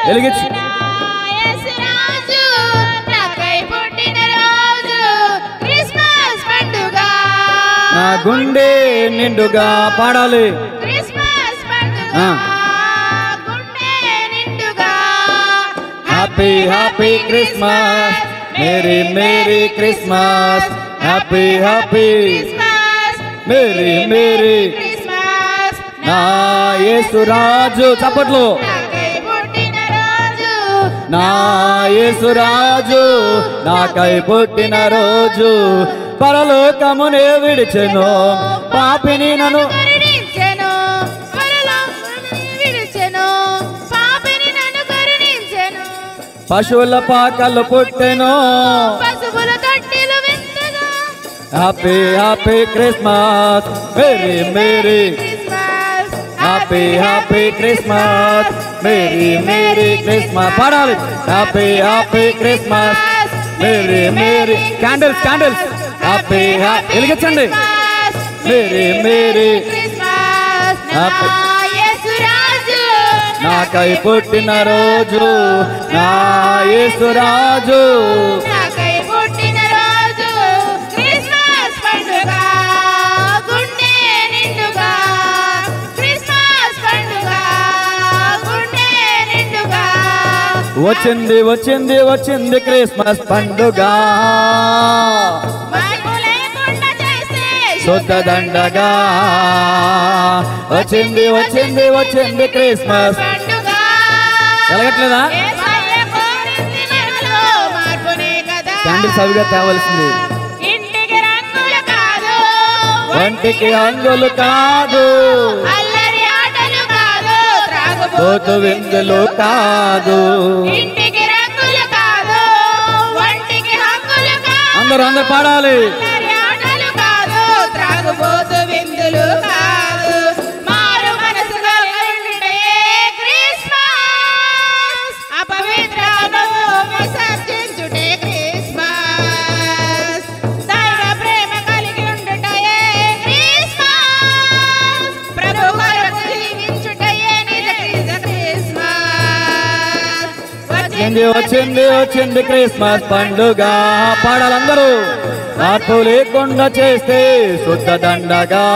వెలిగించు. నా గుండె నిండుగా పాడాలి. Happy happy Christmas, merry merry Christmas, happy happy merry merry నా యేసురాజు. చప్పట్లు. నా యేసురాజు నాకై పుట్టిన రోజు, పరలోకమునే విడిచెను పాపిని నన్ను. పశువుల పాకలు పుట్టెను, happy happy Christmas merry merry, happy happy Christmas merry merry Christmas. పాడాలి. Happy happy Christmas merry merry. Candles candles. Happy happy వెలిగించండి. మేరీ మేరీ హ్యాపీ నాకై పుట్టిన రోజు, నా యేసురాజు వచ్చింది వచ్చింది వచ్చింది క్రిస్మస్ పండుగ, శుద్ధ దండగా వచ్చింది వచ్చింది వచ్చింది క్రిస్మస్. వెలగట్లేదా? క్యాండిల్స్ అవిగా తేవలసింది. ఒంటికి హంగులు కాదు, పోతు విందులు కాదు, అందరూ అందరు పాడాలి. వచ్చింది వచ్చింది క్రిస్మస్ పండుగ, పాడాలందరూ. మార్పు లేకుండా చేస్తే శుద్ధ దండగా,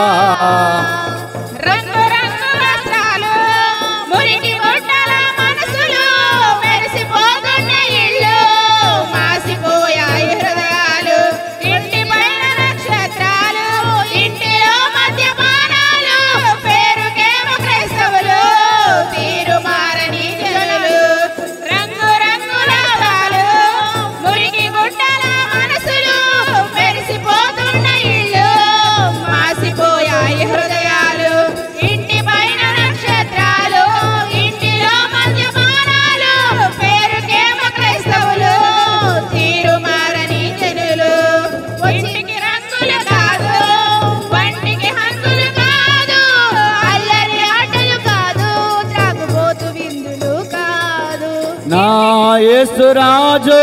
నా యేసురాజు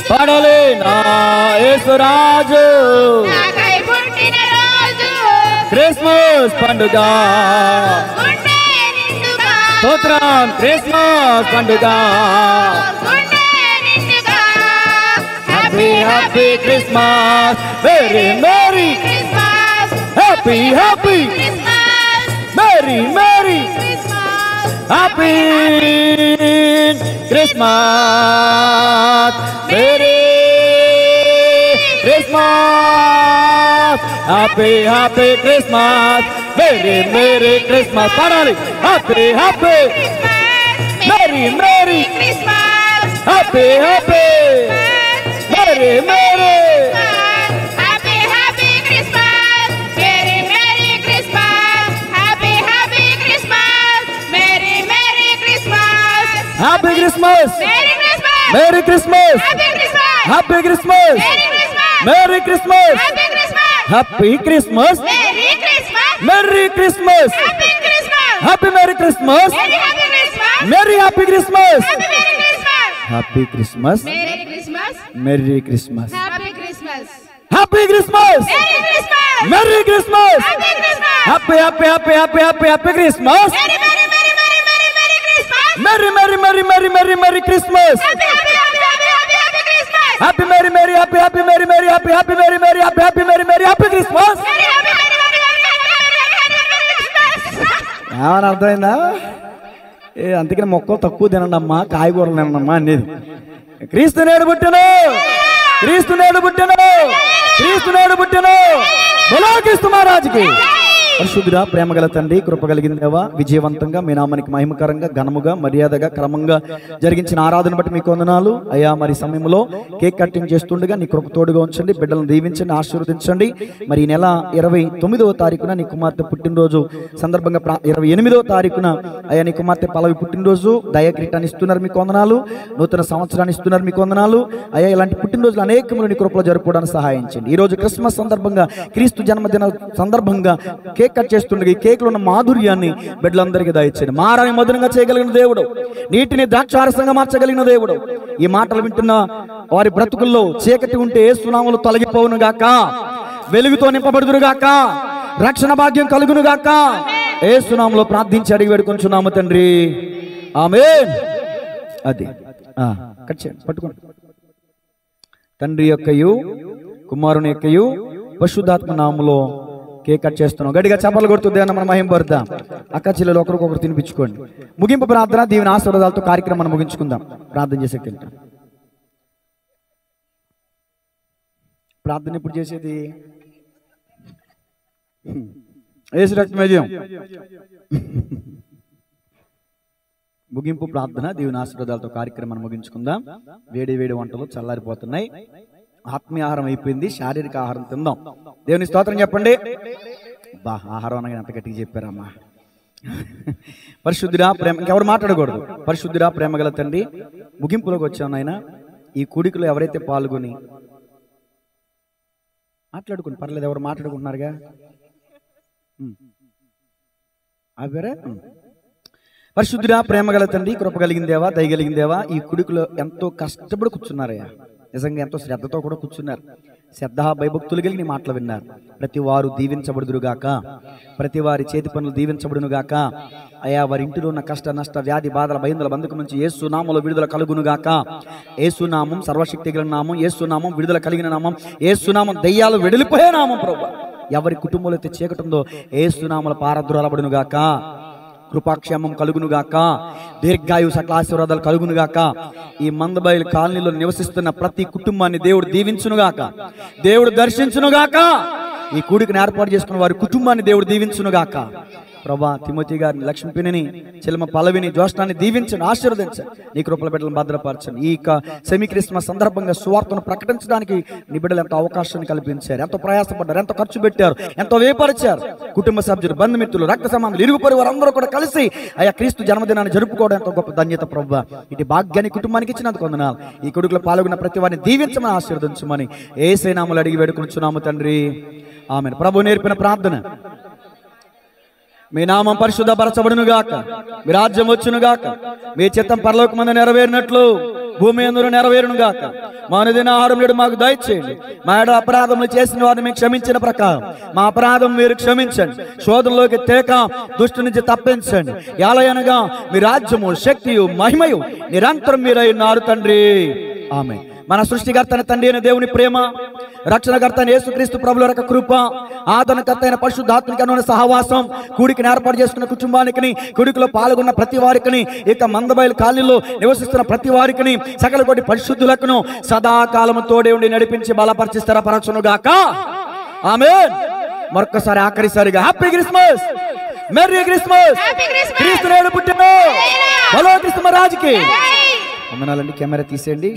పాడాలి. నా యేసురాజు క్రిస్మస్ పండుగ, స్తోత్రం. క్రిస్మస్ పండుగ, happy happy Christmas merry merry, happy happy merry merry, happy Christmas merry Christmas, happy happy Christmas merry merry Christmas. పాడాలి. Happy happy merry merry, happy happy merry merry, happy Christmas, merry Christmas, happy Christmas, merry Christmas, happy Christmas, merry Christmas, happy merry Christmas, merry happy Christmas, happy Christmas, merry Christmas, happy Christmas, merry Christmas, happy happy happy happy happy happy Christmas, merry merry merry merry merry merry Christmas. Happy merry merry happy happy merry merry happy happy merry merry happy happy merry merry happy Christmas. ఏమని అర్థమైందా? అందుకని మొక్కలు తక్కువ తినండి అమ్మా, కాయగూరలు తినండమ్మా అనేది. క్రీస్తు నేడు పుట్టెను, క్రీస్తు నేడు పుట్టెను, క్రీస్తు నేడు పుట్టెను. బలో క్రీస్తు మహారాజుకి. పరిశుద్ధుడా, ప్రేమ గల తండ్రి, కృప కలిగిన దేవా, విజయవంతంగా మీ నామానికి మహిమకరంగా ఘనముగా మర్యాదగా క్రమంగా జరిగించిన ఆరాధన బట్టి మీకు వందనాలు అయ్యా. మరి సమయంలో కేక్ కటింగ్ చేస్తుండగా నీ కృప తోడుగా ఉంచండి, బిడ్డలను దీవించండి, ఆశీర్వదించండి. మరి ఈ నెల 29వ తారీఖున నీ కుమార్తె పుట్టినరోజు సందర్భంగా 28వ తారీఖున అయ్యా నీ కుమార్తె పల్లవి పుట్టినరోజు. దయ కిరీటాన్ని ఇస్తున్నారు, మీకు వందనాలు. నూతన సంవత్సరాన్ని ఇస్తున్నారు, మీకు వందనాలు అయ్యా. ఇలాంటి పుట్టినరోజులు అనేకములు నీ కృపలో జరుపుకోవడానికి సహాయించండి. ఈ రోజు క్రిస్మస్ సందర్భంగా, క్రీస్తు జన్మదిన సందర్భంగా కేక్ కట్ చేస్తుండగా ఈ కేకులో ఉన్న మాధుర్యాన్ని బిడ్డలందరికీ దయచేయండి. మారాన్ని మధురంగా చేయగలిగిన దేవుడు, నీటిని ద్రాక్షారసంగా మార్చగలిగిన దేవుడు. ఈ మాటలు వింటున్న వారి బ్రతుకుల్లో చీకటి ఉంటే యేసు నామములో తొలగిపోవును గాక, వెలుగుతో నింపబడుదురు గాక, రక్షణ భాగ్యం కలుగును గాక. యేసు నామములో ప్రార్థించి అడిగి వేడుకొంచున్నాము తండ్రి, ఆమేన్. అది కట్ చేయండి, పట్టుకోండి. తండ్రి యొక్కయు కుమారుని యొక్కయు పరిశుద్ధాత్మ నామములో కేక్ కట్ చేస్తున్నాం. గట్టిగా చప్పలు కొడుతుంది అన్న మనం మహింపడదాం. అక్క చెల్లెలు ఒకరికొకరు తినిపించుకోండి. ముగింపు ప్రార్థన, దీవెన ఆశీర్వాదాలతో కార్యక్రమాన్ని ముగించుకుందాం. ప్రార్థన చేసే ప్రార్థన ఇప్పుడు చేసేది యేసు రక్తమేజయం. ముగింపు ప్రార్థన, దీవెన ఆశీర్వాదాలతో కార్యక్రమాన్ని ముగించుకుందాం. వేడి వేడి వంటలు చల్లారిపోతున్నాయి. ఆత్మీయ ఆహారం అయిపోయింది, శారీరక ఆహారం తిందాం. దేవుని స్తోత్రం చెప్పండి. బా, ఆహారం అనగా ఎంత గట్టిగా చెప్పారమ్మా. పరిశుద్ధుడా ప్రేమ, ఇంకెవరు మాట్లాడకూడదు. పరిశుద్ధుడా ప్రేమ గల తండ్రి, ముగింపులోకి వచ్చాం నాయన. ఈ కూడికలో ఎవరైతే పాల్గొని మాట్లాడుకుని పర్లేదు, ఎవరు మాట్లాడుకుంటున్నారుగా అవేరే. పరిశుద్ధుడా ప్రేమ గల తండ్రి, కృప కలిగిన దేవా, దయగలిగిన దేవా, ఈ కూడికలో ఎంతో కష్టపడి కూర్చున్నారయ్యా. నిజంగా ఎంతో శ్రద్ధతో కూడా కూర్చున్నారు. శ్రద్ధ భయభక్తులు కలిగి నీ మాటలు విన్నారు. ప్రతి వారు దీవించబడుదురుగాక, ప్రతి వారి చేతి పనులు దీవించబడునుగాక అయా. వారి ఇంటిలో ఉన్న కష్ట నష్ట వ్యాధి బాధల భయందుల బంధకం నుంచి యేసు నామములో విడుదల కలుగునుగాక. యేసు నామం సర్వశక్తి కలిగిన నామం, యేసు నామం విడుదల కలిగిన నామం, యేసు నామం దయ్యాలు వెడిలిపోయే నామం. ప్రభువా, ఎవరి కుటుంబంలో అయితే చీకటుందో యేసు నామముల పారద్రోలబడునుగాక. కృపాక్షేమం కలుగునుగాక, దీర్ఘాయు సకల ఆశీర్వాదాలు కలుగునుగాక. ఈ మందబయలు కాలనీలో నివసిస్తున్న ప్రతి కుటుంబాన్ని దేవుడు దీవించునుగాక, దేవుడు దర్శించునుగాక. ఈ కూడికను ఏర్పాటు చేసుకున్న వారి కుటుంబాన్ని దేవుడు దీవించునుగాక. ప్రభా, తిమోతి గారిని, లక్ష్మీపిని, చెల్మ పల్లవిని, జ్యోష్ణాన్ని దీవించండి, ఆశీర్వదించండి. నీ కృపల బిడ్డలను భద్రపరచండి. ఈ సెమీ క్రిస్మస్ సందర్భంగా సువార్తను ప్రకటించడానికి నీ బిడ్డలు ఎంతో అవకాశాన్ని కల్పించారు, ఎంతో ప్రయాసపడ్డారు, ఎంతో ఖర్చు పెట్టారు, ఎంతో వేపరిచారు. కుటుంబ సభ్యులు, బంధుమిత్రులు, రక్త సంబంధులు, ఇరుగు పొరుగు వారందరూ కూడా కలిసి ఆయా క్రీస్తు జన్మదినాన్ని జరుపుకోవడం ఎంతో గొప్ప ధన్యత. ప్రభా, ఇటు భాగ్యాన్ని కుటుంబానికి ఇచ్చినందుకు వందనాలు. ఈ కొడుకులో పాల్గొన్న ప్రతి వారిని దీవించమని, ఆశీర్వదించమని యేసే నామములో అడిగి వేడుకొనుచున్నాము తండ్రి, ఆమేన్. ప్రభు నేర్పిన ప్రార్థన, మీ నామం పరిశుద్ధపరచబడునుగాక, మీ రాజ్యం వచ్చునుగాక, మీ చిత్తం పరలోకమందు నెరవేరినట్లు భూమి యందును నెరవేరునుగాక. మా అనుదిన ఆహారం నేడు మాకు దయచేయండి. మా ఏడ అపరాధములు చేసిన వారిని మీకు క్షమించిన ప్రకారం మా అపరాధం మీరు క్షమించండి. శోధనలోకి తేక దుష్టు నుంచి తప్పించండి. ఎలయనగా మీ రాజ్యము, శక్తియు, మహిమయు నిరంతరం మీరై ఉన్నారు తండ్రి, ఆమేన్. మన సృష్టికర్త తండ్రి అయిన దేవుని ప్రేమ, రక్షణకర్త అయిన యేసుక్రీస్తు ప్రభుల యొక్క కృప, ఆదరణకర్త అయిన పరిశుద్ధాత్మక అనున్న సహవాసం, కూడికని ఏర్పాటు చేసుకున్న కుటుంబానికి, కూడికలో పాల్గొన్న ప్రతి వారికి, ఇక మందబయలు కాలనీలో నివసిస్తున్న ప్రతి వారికి, సకల కోటి పరిశుద్ధులకు సదాకాలము తోడే ఉండి నడిపించి బలపరిచి స్థిరపరచునుగాక, ఆమేన్. మరొకసారి ఆఖరిసారిగా హ్యాపీ క్రిస్మస్, మెర్రీ క్రిస్మస్. క్రీస్తు నేడు పుట్టెను. బలో క్రీస్తు మహారాజుకి. వందనాలండి. కెమెరా తీసేయండి.